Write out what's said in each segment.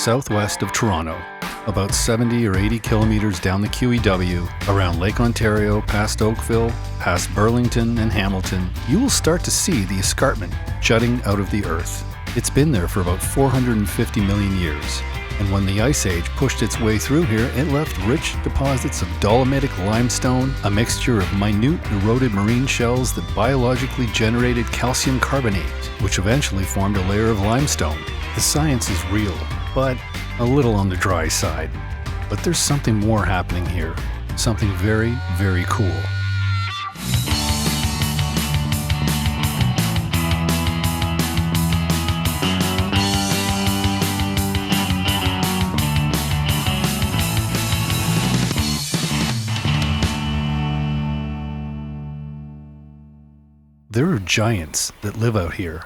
southwest of Toronto, about 70 or 80 kilometers down the QEW, around Lake Ontario, past Oakville, past Burlington and Hamilton, you will start to see the escarpment jutting out of the earth. It's been there for about 450 million years, and when the Ice Age pushed its way through here, it left rich deposits of dolomitic limestone, a mixture of minute eroded marine shells that biologically generated calcium carbonate, which eventually formed a layer of limestone. The science is real, but a little on the dry side. But there's something more happening here, something very, very cool. There are giants that live out here.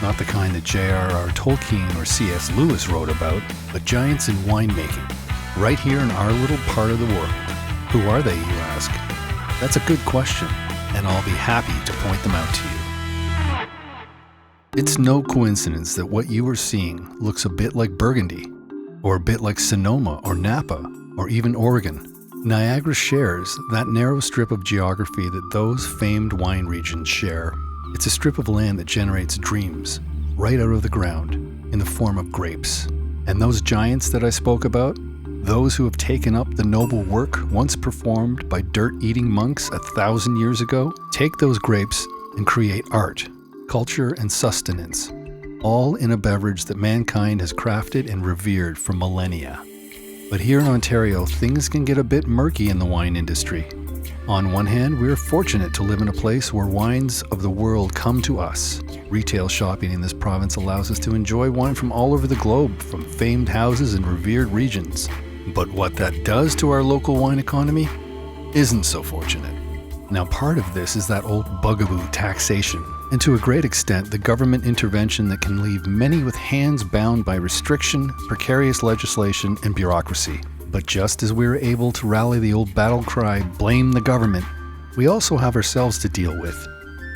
Not the kind that J.R.R. Tolkien or C.S. Lewis wrote about, but giants in winemaking, right here in our little part of the world. Who are they, you ask? That's a good question, and I'll be happy to point them out to you. It's no coincidence that what you are seeing looks a bit like Burgundy, or a bit like Sonoma or Napa, or even Oregon. Niagara shares that narrow strip of geography that those famed wine regions share. It's a strip of land that generates dreams right out of the ground in the form of grapes. And those giants that I spoke about, those who have taken up the noble work once performed by dirt-eating monks 1,000 years ago, take those grapes and create art, culture, and sustenance, all in a beverage that mankind has crafted and revered for millennia. But here in Ontario, things can get a bit murky in the wine industry. On one hand, we're fortunate to live in a place where wines of the world come to us. Retail shopping in this province allows us to enjoy wine from all over the globe, from famed houses and revered regions. But what that does to our local wine economy isn't so fortunate. Now, part of this is that old bugaboo taxation, and to a great extent, the government intervention that can leave many with hands bound by restriction, precarious legislation, and bureaucracy. But just as we were able to rally the old battle cry, blame the government, we also have ourselves to deal with.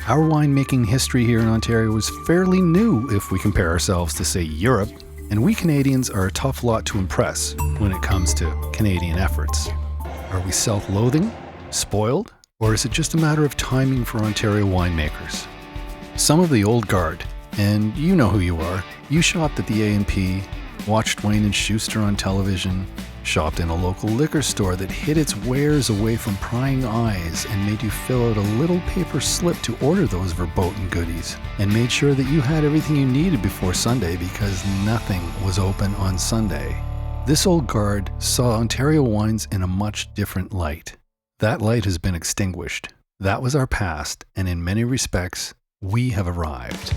Our winemaking history here in Ontario is fairly new if we compare ourselves to, say, Europe, and we Canadians are a tough lot to impress when it comes to Canadian efforts. Are we self-loathing, spoiled, or is it just a matter of timing for Ontario winemakers? Some of the old guard, and you know who you are, you shopped at the A&P, watched Wayne and Schuster on television, shopped in a local liquor store that hid its wares away from prying eyes and made you fill out a little paper slip to order those verboten goodies, and made sure that you had everything you needed before Sunday because nothing was open on Sunday. This old guard saw Ontario wines in a much different light. That light has been extinguished. That was our past, and in many respects, we have arrived.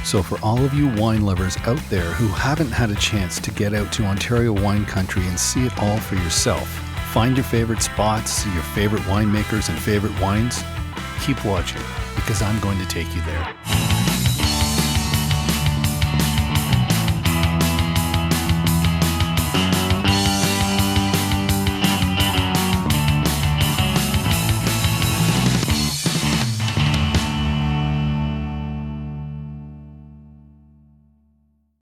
So for all of you wine lovers out there who haven't had a chance to get out to Ontario wine country and see it all for yourself, find your favorite spots, your favorite winemakers and favorite wines, keep watching, because I'm going to take you there.